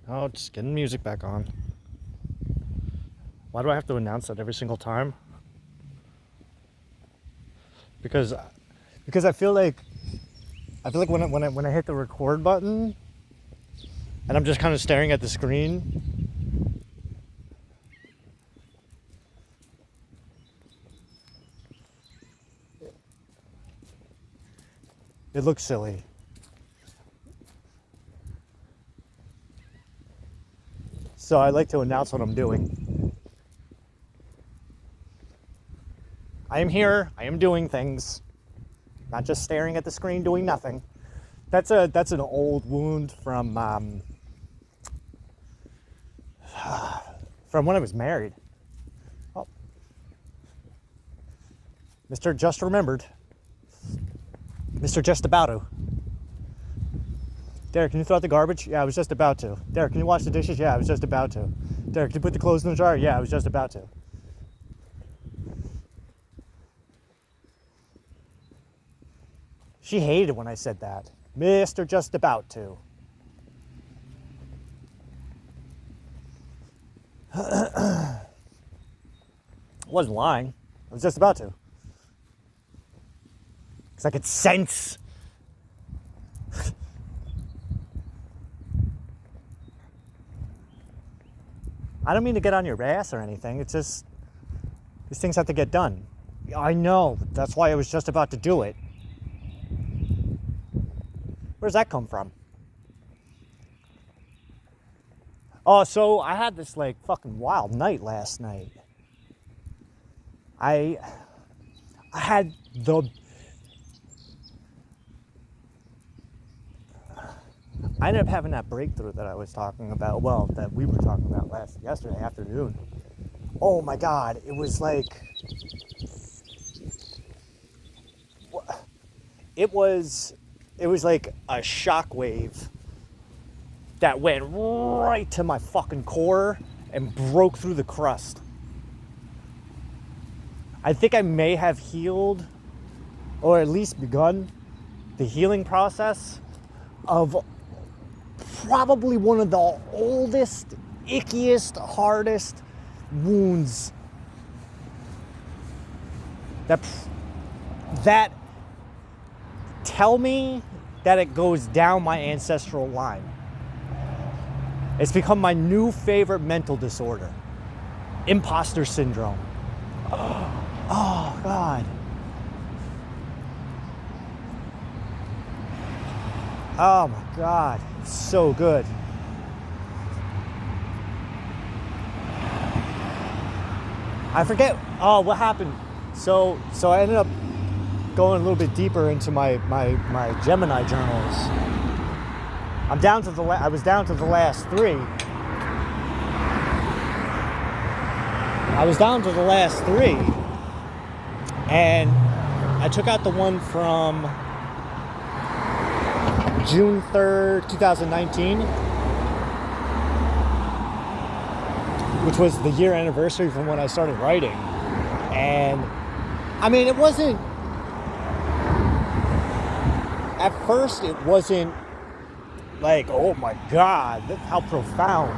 Oh, just getting music back on. Why do I have to announce that every single time? Because because I feel like when I hit the record button and I'm just kind of staring at the screen, it looks silly. So I like to announce what I'm doing. I am here. I am doing things, not just staring at the screen doing nothing. That's an old wound from when I was married. Oh, Mr. Just remembered. Mr. Just about to. Derek, can you throw out the garbage? Yeah, I was just about to. Derek, can you wash the dishes? Yeah, I was just about to. Derek, can you put the clothes in the dryer? Yeah, I was just about to. She hated it when I said that. Mr. Just about to. I wasn't lying. I was just about to. Because I could sense. I don't mean to get on your ass or anything. It's just, these things have to get done. I know. That's why I was just about to do it. Where's that come from? Oh, so I had this like fucking wild night last night. I had the I ended up having that breakthrough that I was talking about, well, that we were talking about yesterday afternoon. Oh my God, it was like, it was like a shockwave that went right to my fucking core and broke through the crust. I think I may have healed, or at least begun, the healing process of probably one of the oldest, ickiest, hardest wounds that tell me that it goes down my ancestral line. It's become my new favorite mental disorder. Imposter syndrome. Oh, God. Oh, my God. It's so good. I forget. Oh, what happened? So I ended up going a little bit deeper into my Gemini journals. I was down to the last three. And I took out the one from June 3rd, 2019, which was the year anniversary from when I started writing. And I mean, it wasn't, at first it wasn't like, oh my God, how profound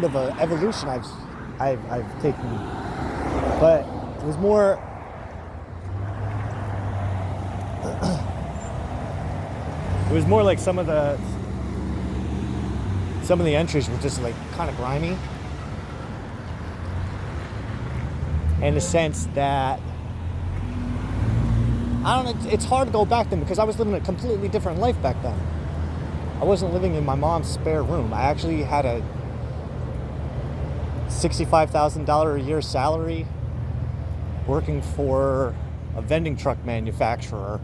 of an evolution I've taken. But it was more, like some of the entries were just like kind of grimy, in the sense that, I don't know, it's hard to go back then because I was living a completely different life back then. I wasn't living in my mom's spare room. I actually had a $65,000 a year salary working for a vending truck manufacturer.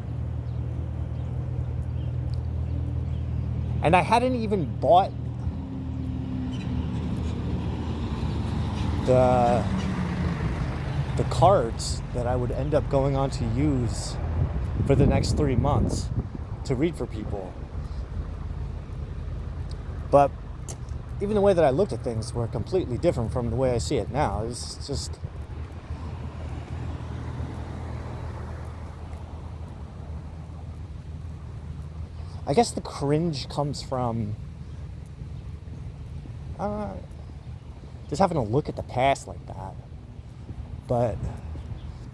And I hadn't even bought the cards that I would end up going on to use for the next 3 months to read for people. But even the way that I looked at things were completely different from the way I see it now. It's just, I guess the cringe comes from just having a look at the past like that. But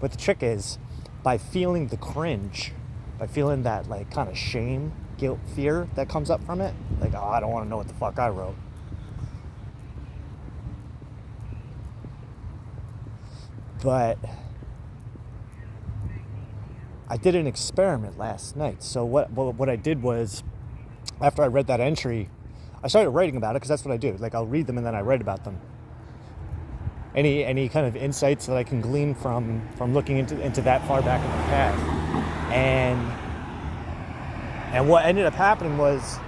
the trick is, by feeling the cringe, by feeling that like kind of shame, guilt, fear that comes up from it, like, oh, I don't want to know what the fuck I wrote. But I did an experiment last night. So what I did was, after I read that entry, I started writing about it, because that's what I do. Like, I'll read them and then I write about them. Any kind of insights that I can glean from looking into that far back in the past. And what ended up happening was,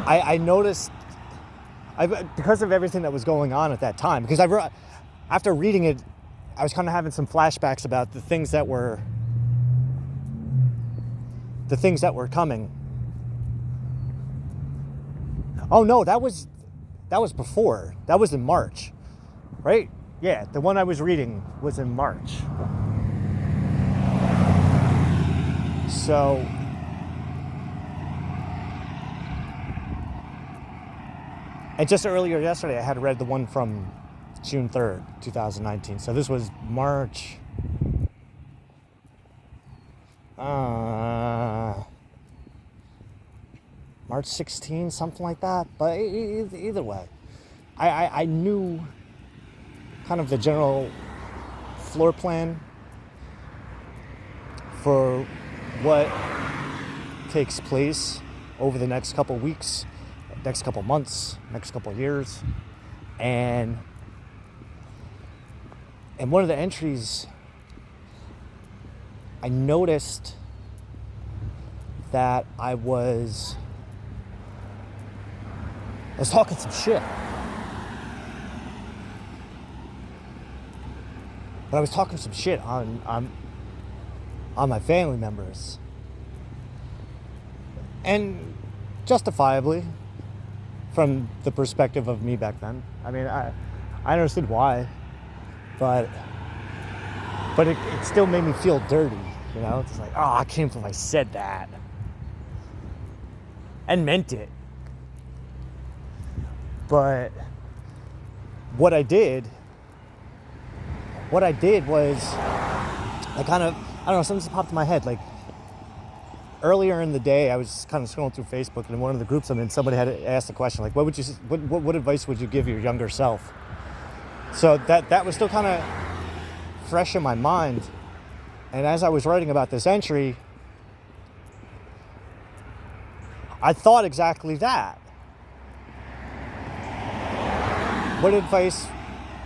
I noticed, because of everything that was going on at that time, because after reading it, I was kind of having some flashbacks about the things that were coming. Oh no, that was before. That was in March, right? Yeah, the one I was reading was in March. So, and just earlier yesterday, I had read the one from June 3rd, 2019. So this was March. March 16, something like that. But either way, I knew kind of the general floor plan for what takes place over the next couple weeks, next couple months, next couple years. And one of the entries, I noticed that I was talking some shit. But I was talking some shit on my family members. And justifiably, from the perspective of me back then. I mean, I understood why, but it still made me feel dirty, you know? It's like, oh, I can't believe I said that. And meant it. But what I did was, I don't know, something just popped in my head. Like, earlier in the day, I was kind of scrolling through Facebook, and in one of the groups I'm in, somebody had asked the question, like, what advice would you give your younger self? So that was still kind of fresh in my mind. And as I was writing about this entry, I thought exactly that. What advice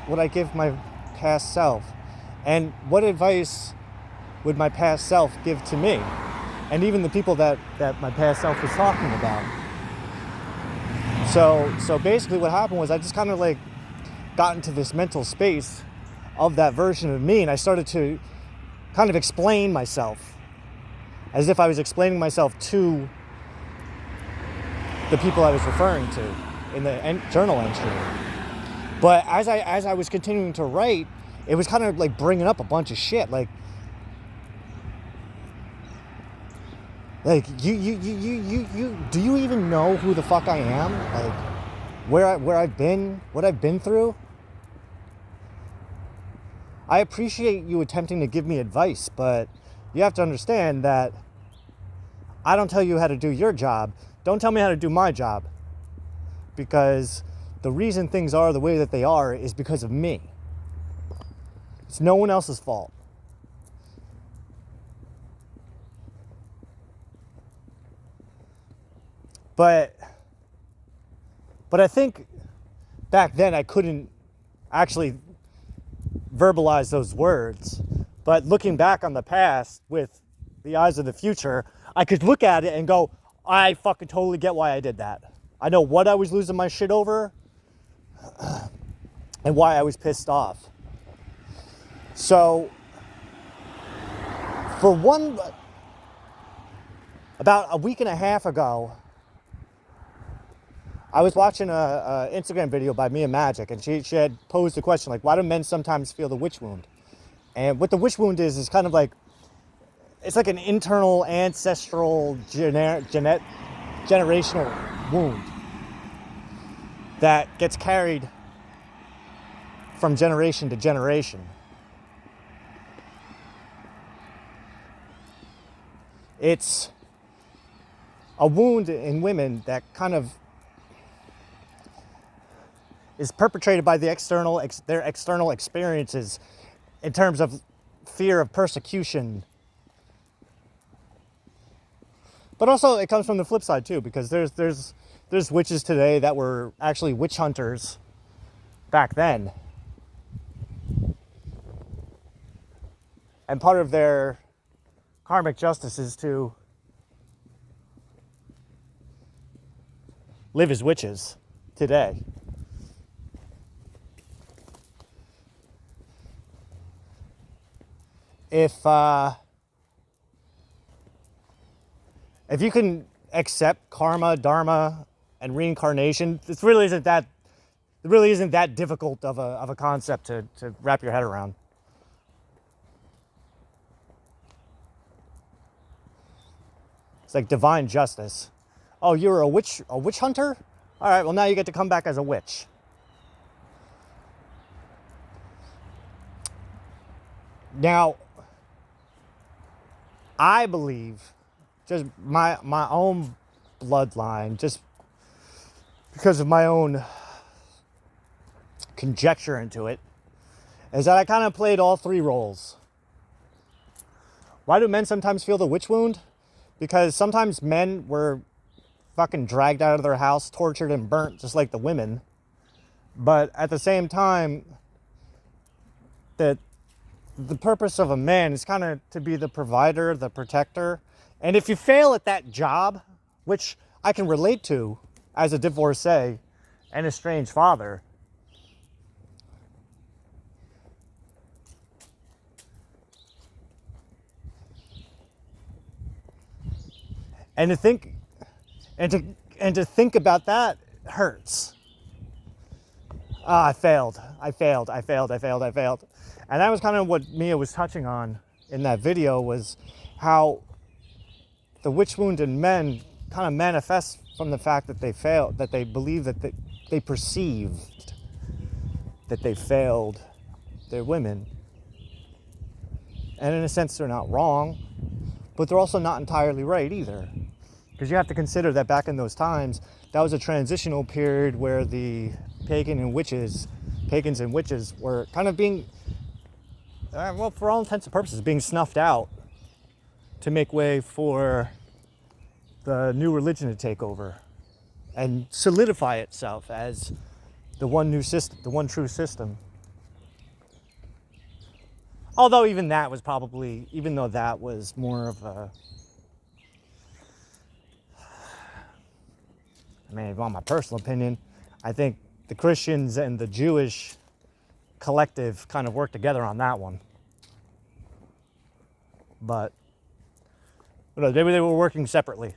would I give my past self? And what advice would my past self give to me? And even the people that my past self was talking about. So basically what happened was, I just kind of like got into this mental space of that version of me, and I started to kind of explain myself as if I was explaining myself to the people I was referring to in the journal entry. But as I was continuing to write, it was kind of like bringing up a bunch of shit, like you do you even know who the fuck I am? Like where I've been, what I've been through? I appreciate you attempting to give me advice, but you have to understand that I don't tell you how to do your job. Don't tell me how to do my job. Because the reason things are the way that they are is because of me. It's no one else's fault. But I think back then I couldn't actually verbalize those words. But looking back on the past with the eyes of the future, I could look at it and go, I fucking totally get why I did that. I know what I was losing my shit over and why I was pissed off. So, about a week and a half ago, I was watching a Instagram video by Mia Magic, and she had posed the question, like, why do men sometimes feel the witch wound? And what the witch wound is kind of like, it's like an internal ancestral generational wound. that gets carried from generation to generation. It's a wound in women that kind of is perpetrated by their external experiences in terms of fear of persecution. But also it comes from the flip side too, because there's witches today that were actually witch hunters back then. And part of their karmic justice is to live as witches today. If you can accept karma, dharma, and reincarnation, it really isn't that difficult of a concept to wrap your head around. It's like divine justice. Oh, you're a witch hunter? All right, well now you get to come back as a witch. Now, I believe, just my own bloodline, just because of my own conjecture into it, is that I kind of played all three roles. Why do men sometimes feel the witch wound? Because sometimes men were fucking dragged out of their house, tortured and burnt, just like the women. But at the same time, that the purpose of a man is kind of to be the provider, the protector. And if you fail at that job, which I can relate to as a divorcee and estranged father, and to think about that hurts. I failed. And that was kind of what Mia was touching on in that video, was how the witch wound in men kind of manifests from the fact that they failed, that they believe that they perceived that they failed their women. And in a sense, they're not wrong, but they're also not entirely right either. Because you have to consider that back in those times, that was a transitional period where the pagans and witches were kind of being, well, for all intents and purposes, being snuffed out to make way for the new religion to take over and solidify itself as the one new system, the one true system. Although even that was probably, even though that was more of a, I mean, if you want my personal opinion, I think the Christians and the Jewish collective kind of worked together on that one. But maybe they were working separately.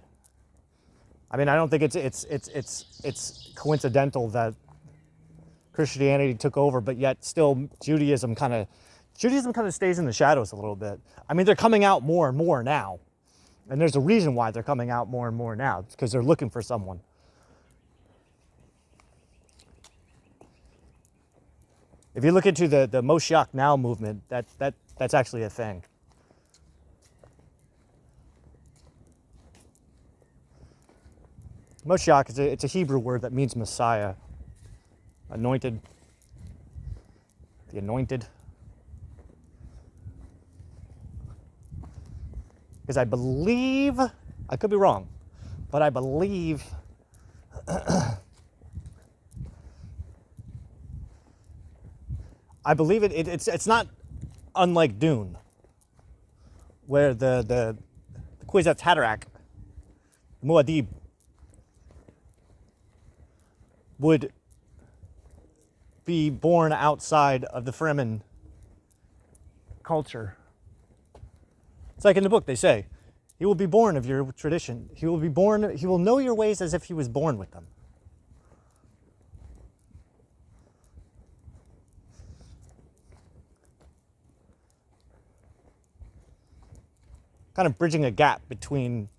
I mean, I don't think it's coincidental that Christianity took over, but yet still Judaism kind of stays in the shadows a little bit. I mean, they're coming out more and more now. And there's a reason why they're coming out more and more now. It's because they're looking for someone. If you look into the Moshiach Now movement, that's actually a thing. Moshiach, it's a Hebrew word that means Messiah. Anointed. The anointed. Because I believe, I could be wrong, but I believe it's not unlike Dune, where the Kwisatz Haderach, Muad'Dib, would be born outside of the Fremen culture. It's like in the book they say, he will be born of your tradition. He will know your ways as if he was born with them. Kind of bridging a gap between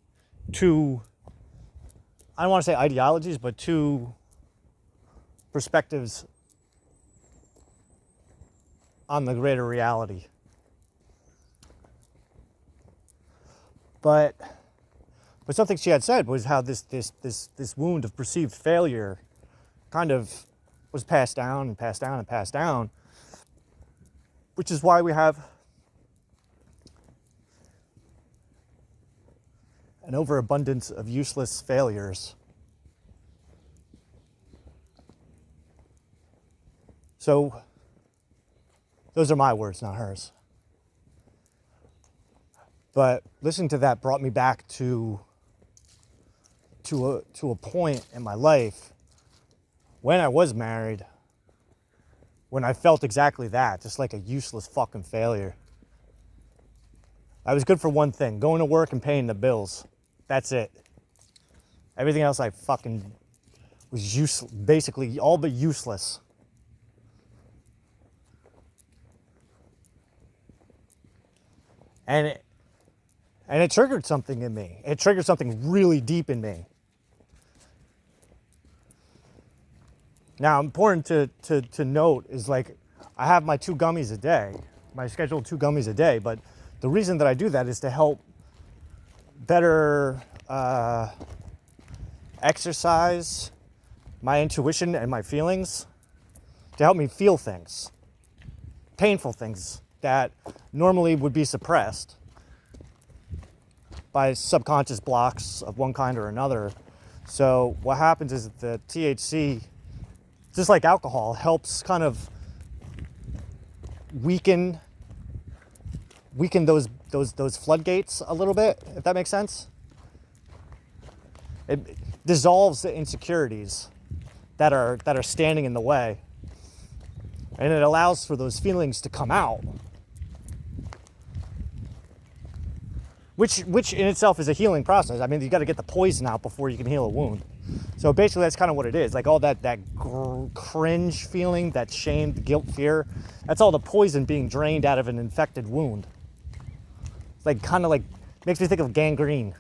two, I don't want to say ideologies, but two perspectives on the greater reality. But something she had said was how this wound of perceived failure kind of was passed down and passed down and passed down, which is why we have an overabundance of useless failures. So those are my words, not hers. But listening to that brought me back to a point in my life when I was married, when I felt exactly that, just like a useless fucking failure. I was good for one thing, going to work and paying the bills. That's it. Everything else I fucking was useless, basically all but useless. And it triggered something in me. It triggered something really deep in me. Now, important to note is, like, I have my 2 gummies a day, my scheduled 2 gummies a day, but the reason that I do that is to help better exercise my intuition and my feelings, to help me feel things, painful things that normally would be suppressed by subconscious blocks of one kind or another. So what happens is that the THC, just like alcohol, helps kind of weaken those floodgates a little bit, if that makes sense. It dissolves the insecurities that are standing in the way, and it allows for those feelings to come out, which in itself is a healing process. I mean, you got to get the poison out before you can heal a wound. So basically, that's kind of what it is. Like all that cringe feeling, that shame, the guilt, fear, that's all the poison being drained out of an infected wound. It's like kind of like makes me think of gangrene.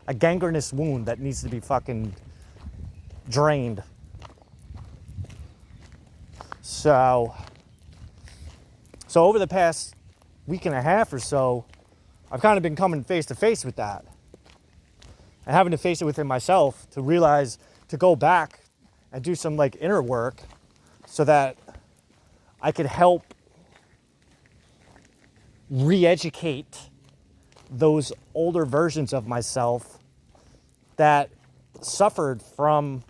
A gangrenous wound that needs to be fucking drained. So over the past week and a half or so, I've kind of been coming face to face with that. And having to face it within myself to realize, to go back and do some like inner work so that I could help re-educate those older versions of myself that suffered from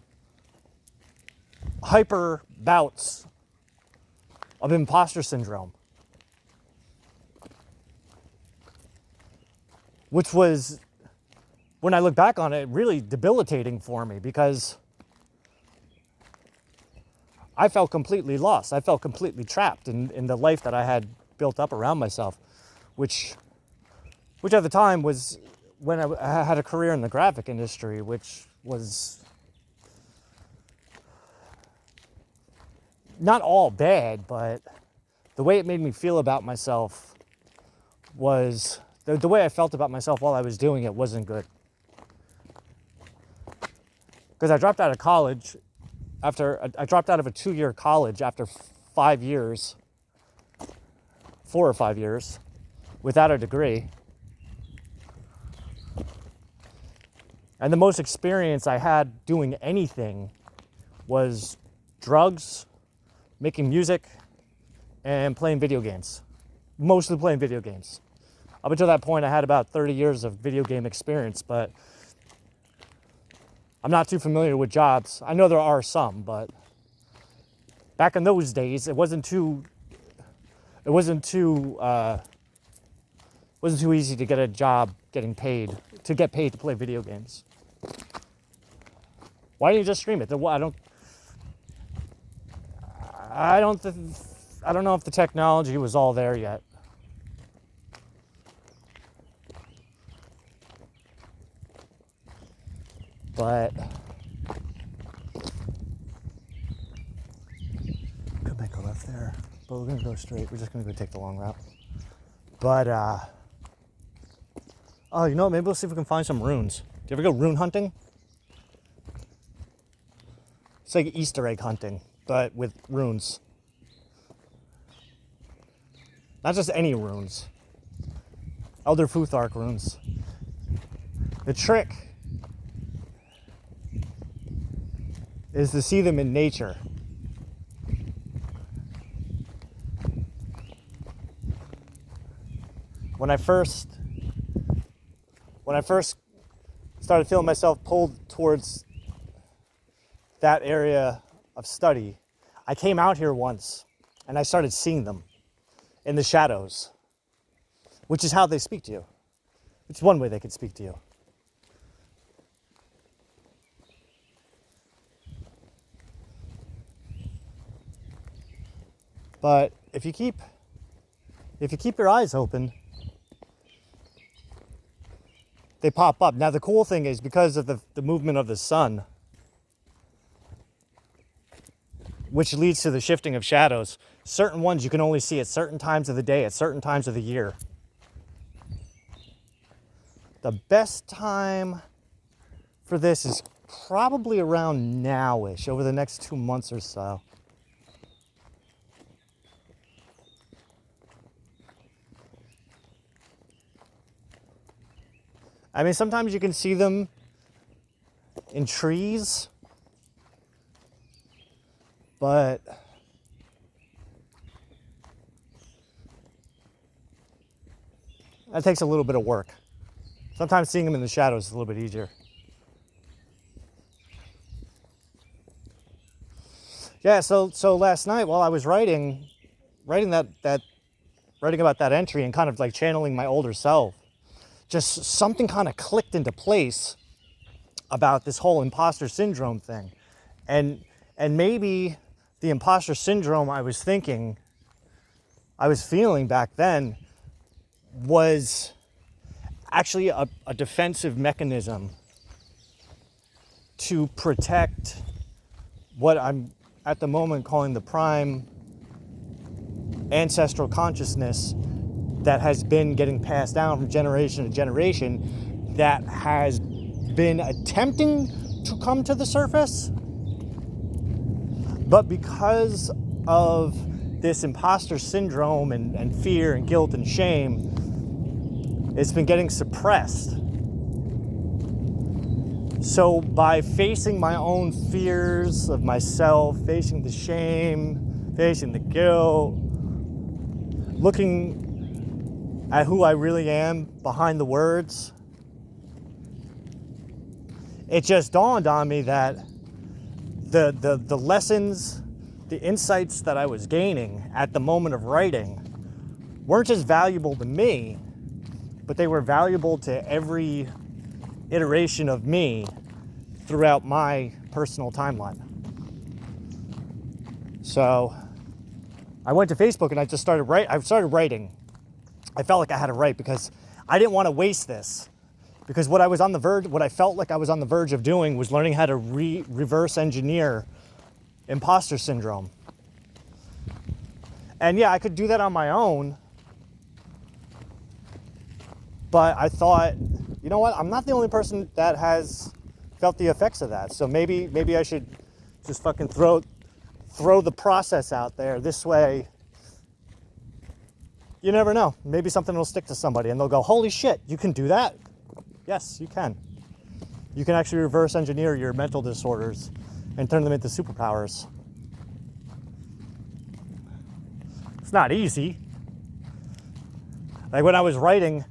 hyper bouts of imposter syndrome, which was, when I look back on it, really debilitating for me, because I felt completely lost. I felt completely trapped in the life that I had built up around myself, which at the time was when I had a career in the graphic industry, which was not all bad, but the way it made me feel about myself was, the way I felt about myself while I was doing it wasn't good. Because I dropped out of college I dropped out of a 2-year college after 5 years, 4 or 5 years, without a degree. And the most experience I had doing anything was drugs, making music, and playing video games. Mostly playing video games. Up until that point, I had about 30 years of video game experience, but I'm not too familiar with jobs. I know there are some, but back in those days, it wasn't too easy to get a job to get paid to play video games. Why didn't you just stream it? I don't know if the technology was all there yet. But could make a left there, but we're gonna go straight. We're just gonna go take the long route. But Oh, you know what? Maybe we'll see if we can find some runes. Do you ever go rune hunting? It's like Easter egg hunting, but with runes. Not just any runes. Elder Futhark runes. The trick is to see them in nature. When I first started feeling myself pulled towards that area of study, I came out here once and I started seeing them in the shadows, which is how they speak to you. It's one way they could speak to you. But if you keep your eyes open, they pop up. Now the cool thing is, because of the movement of the sun, which leads to the shifting of shadows, certain ones you can only see at certain times of the day, at certain times of the year. The best time for this is probably around now-ish, over the next 2 months or so. I mean, sometimes you can see them in trees, but that takes a little bit of work. Sometimes seeing them in the shadows is a little bit easier. Yeah, so last night while I was writing about that entry and kind of like channeling my older self, just something kind of clicked into place about this whole imposter syndrome thing. And maybe the imposter syndrome I was feeling back then was actually a defensive mechanism to protect what I'm at the moment calling the prime ancestral consciousness that has been getting passed down from generation to generation, that has been attempting to come to the surface. But because of this imposter syndrome and fear and guilt and shame, it's been getting suppressed. So by facing my own fears of myself, facing the shame, facing the guilt, looking at who I really am behind the words, it just dawned on me that the lessons, the insights that I was gaining at the moment of writing weren't just valuable to me, but they were valuable to every iteration of me throughout my personal timeline. So I went to Facebook and I started writing. I felt like I had to write because I didn't want to waste this. Because what I felt like I was on the verge of doing was learning how to reverse engineer imposter syndrome. And yeah, I could do that on my own. But I thought, you know what? I'm not the only person that has felt the effects of that. So maybe I should just fucking throw the process out there. This way, you never know. Maybe something will stick to somebody and they'll go, holy shit, you can do that? Yes, you can. You can actually reverse engineer your mental disorders and turn them into superpowers. It's not easy. Like when I was writing,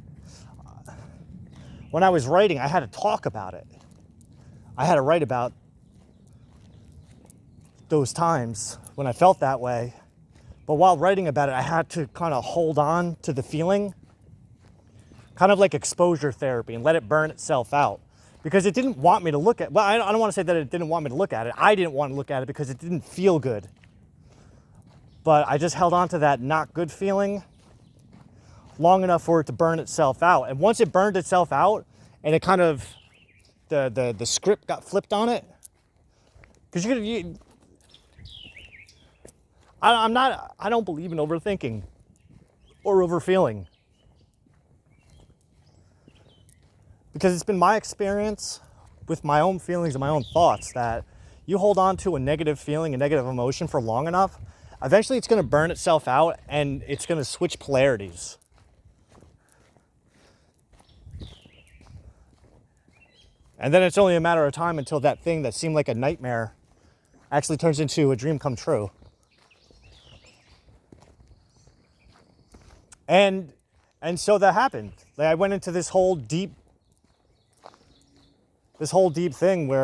I had to talk about it. I had to write about those times when I felt that way. But while writing about it, I had to kind of hold on to the feeling, kind of like exposure therapy, and let it burn itself out. Because it didn't want me to look at, well, I don't want to say that it didn't want me to look at it. I didn't want to look at it because it didn't feel good. But I just held on to that not good feeling long enough for it to burn itself out. And once it burned itself out, and it kind of, the script got flipped on it, because I don't believe in overthinking or overfeeling. Because it's been my experience with my own feelings and my own thoughts that you hold on to a negative feeling, a negative emotion for long enough, eventually it's going to burn itself out and it's going to switch polarities. And then it's only a matter of time until that thing that seemed like a nightmare actually turns into a dream come true. And so that happened. Like I went into this whole deep thing where